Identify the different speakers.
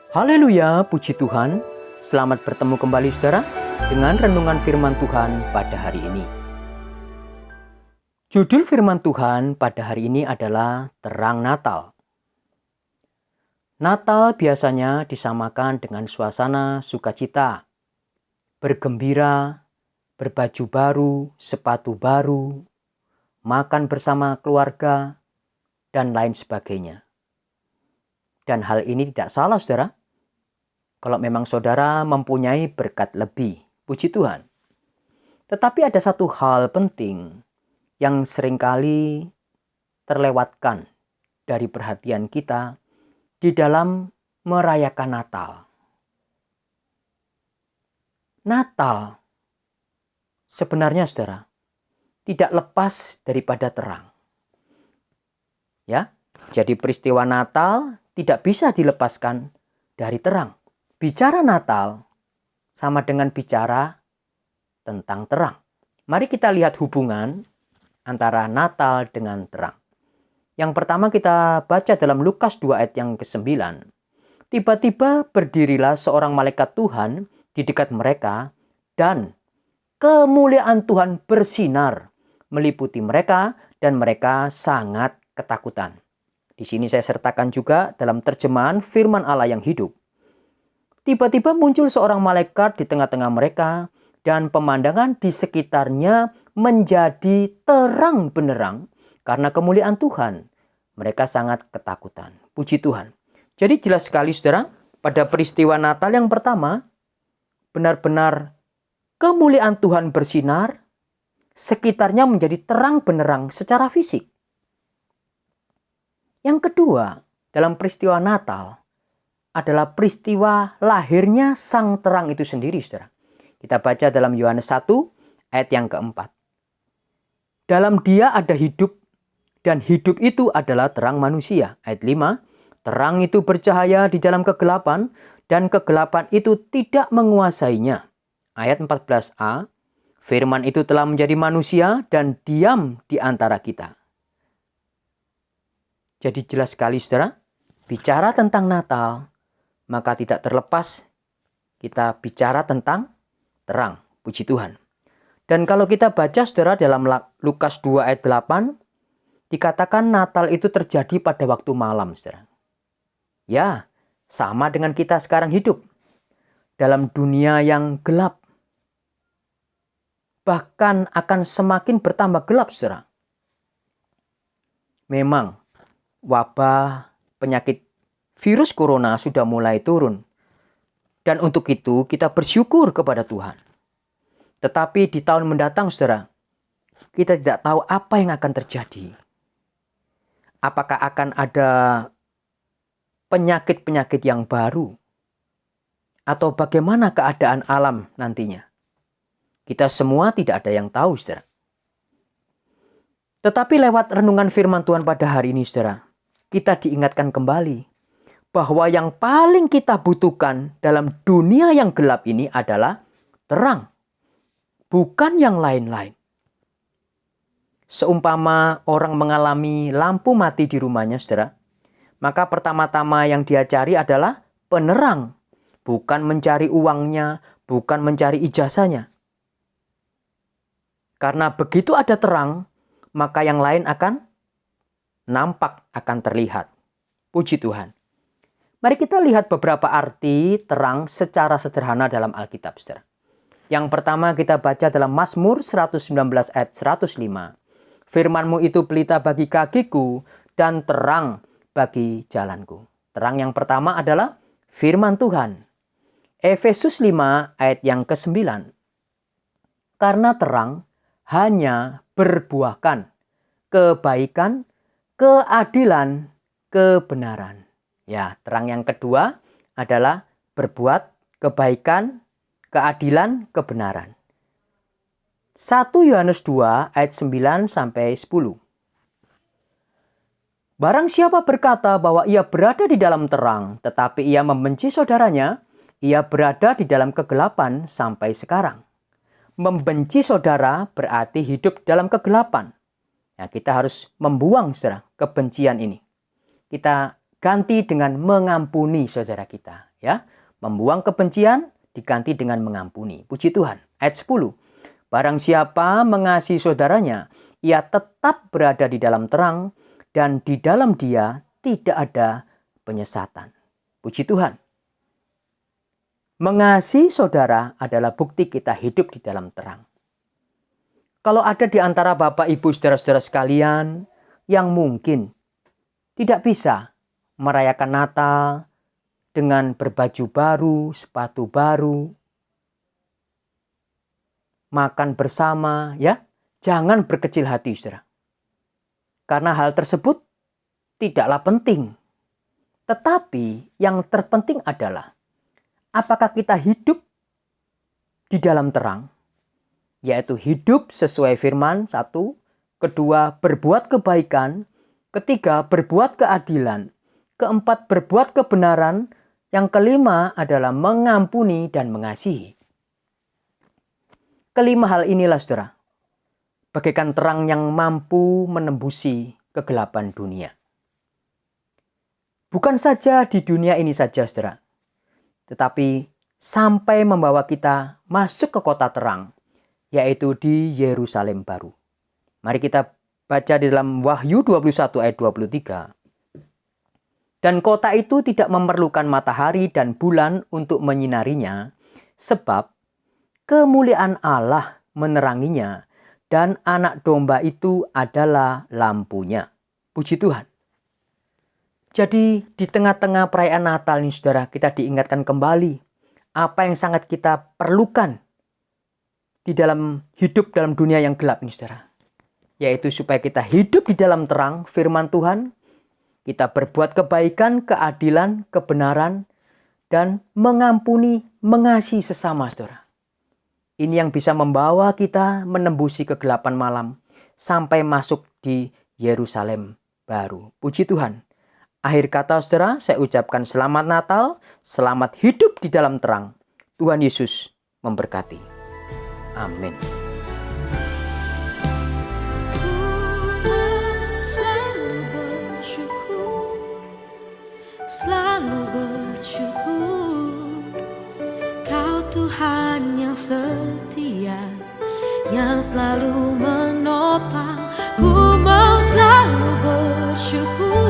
Speaker 1: Haleluya, puji Tuhan. Selamat bertemu kembali saudara dengan renungan firman Tuhan pada hari ini. Judul firman Tuhan pada hari ini adalah Terang Natal. Natal biasanya disamakan dengan suasana sukacita, bergembira, berbaju baru, sepatu baru, makan bersama keluarga, dan lain sebagainya. Dan hal ini tidak salah, saudara. Kalau memang saudara mempunyai berkat lebih, puji Tuhan. Tetapi ada satu hal penting yang seringkali terlewatkan dari perhatian kita di dalam merayakan Natal. Natal sebenarnya, saudara, tidak lepas daripada terang. Ya, jadi peristiwa Natal tidak bisa dilepaskan dari terang. Bicara Natal sama dengan bicara tentang terang. Mari kita lihat hubungan antara Natal dengan terang. Yang pertama kita baca dalam Lukas 2 ayat yang ke-9. Tiba-tiba berdirilah seorang malaikat Tuhan di dekat mereka dan kemuliaan Tuhan bersinar meliputi mereka dan mereka sangat ketakutan. Di sini saya sertakan juga dalam terjemahan firman Allah yang hidup. Tiba-tiba muncul seorang malaikat di tengah-tengah mereka dan pemandangan di sekitarnya menjadi terang benderang karena kemuliaan Tuhan. Mereka sangat ketakutan. Puji Tuhan. Jadi jelas sekali saudara, pada peristiwa Natal yang pertama, benar-benar kemuliaan Tuhan bersinar, sekitarnya menjadi terang benderang secara fisik. Yang kedua, dalam peristiwa Natal adalah peristiwa lahirnya sang terang itu sendiri, saudara. Kita baca dalam Yohanes 1 ayat yang keempat. Dalam dia ada hidup dan hidup itu adalah terang manusia. Ayat 5, terang itu bercahaya di dalam kegelapan dan kegelapan itu tidak menguasainya. Ayat 14a, firman itu telah menjadi manusia dan diam di antara kita. Jadi jelas sekali saudara, bicara tentang Natal, maka tidak terlepas kita bicara tentang terang. Puji Tuhan. Dan kalau kita baca saudara dalam Lukas 2 ayat 8, dikatakan Natal itu terjadi pada waktu malam, saudara. Ya, sama dengan kita sekarang hidup dalam dunia yang gelap. Bahkan akan semakin bertambah gelap, saudara. Memang wabah penyakit virus corona sudah mulai turun. Dan untuk itu kita bersyukur kepada Tuhan. Tetapi di tahun mendatang, saudara, kita tidak tahu apa yang akan terjadi. Apakah akan ada penyakit-penyakit yang baru? Atau bagaimana keadaan alam nantinya? Kita semua tidak ada yang tahu, saudara. Tetapi lewat renungan firman Tuhan pada hari ini, saudara, kita diingatkan kembali bahwa yang paling kita butuhkan dalam dunia yang gelap ini adalah terang, bukan yang lain-lain. Seumpama orang mengalami lampu mati di rumahnya, saudara, maka pertama-tama yang dia cari adalah penerang, bukan mencari uangnya, bukan mencari ijazahnya. Karena begitu ada terang, maka yang lain akan nampak, akan terlihat. Puji Tuhan. Mari kita lihat beberapa arti terang secara sederhana dalam Alkitab, saudara. Yang pertama kita baca dalam Mazmur 119 ayat 105. Firman-Mu itu pelita bagi kakiku dan terang bagi jalanku. Terang yang pertama adalah firman Tuhan. Efesus 5 ayat yang ke-9. Karena terang hanya berbuahkan kebaikan, keadilan, kebenaran. Ya, terang yang kedua adalah berbuat kebaikan, keadilan, kebenaran. 1 Yohanes 2 ayat 9 sampai 10. Barang siapa berkata bahwa ia berada di dalam terang, tetapi ia membenci saudaranya, ia berada di dalam kegelapan sampai sekarang. Membenci saudara berarti hidup dalam kegelapan. Ya, kita harus membuang, saudara, kebencian ini. Kita ganti dengan mengampuni saudara kita. Ya, membuang kebencian diganti dengan mengampuni. Puji Tuhan. Ayat 10. Barang siapa mengasihi saudaranya, ia tetap berada di dalam terang dan di dalam dia tidak ada penyesatan. Puji Tuhan. Mengasihi saudara adalah bukti kita hidup di dalam terang. Kalau ada di antara Bapak, Ibu, saudara-saudara sekalian yang mungkin tidak bisa merayakan Natal dengan berbaju baru, sepatu baru, makan bersama, ya, jangan berkecil hati, saudara. Karena hal tersebut tidaklah penting. Tetapi yang terpenting adalah apakah kita hidup di dalam terang, yaitu hidup sesuai firman, 1. Kedua, berbuat kebaikan. Ketiga, berbuat keadilan. Keempat, berbuat kebenaran. Yang kelima adalah mengampuni dan mengasihi. Kelima hal inilah, saudara, bagaikan terang yang mampu menembusi kegelapan dunia. Bukan saja di dunia ini saja, saudara, tetapi sampai membawa kita masuk ke kota terang, yaitu di Yerusalem baru. Mari kita baca di dalam Wahyu 21 ayat 23. Dan kota itu tidak memerlukan matahari dan bulan untuk menyinarinya, sebab kemuliaan Allah meneranginya dan anak domba itu adalah lampunya. Puji Tuhan. Jadi di tengah-tengah perayaan Natal ini, saudara, kita diingatkan kembali apa yang sangat kita perlukan di dalam hidup dalam dunia yang gelap ini, saudara. Yaitu supaya kita hidup di dalam terang firman Tuhan, kita berbuat kebaikan, keadilan, kebenaran, dan mengampuni, mengasihi sesama, saudara. Ini yang bisa membawa kita menembusi kegelapan malam sampai masuk di Yerusalem baru. Puji Tuhan. Akhir kata, saudara, saya ucapkan selamat Natal, selamat hidup di dalam terang. Tuhan Yesus memberkati. Amin.
Speaker 2: Selalu bersyukur, Kau Tuhan yang setia, yang selalu menopang. Ku mau selalu bersyukur,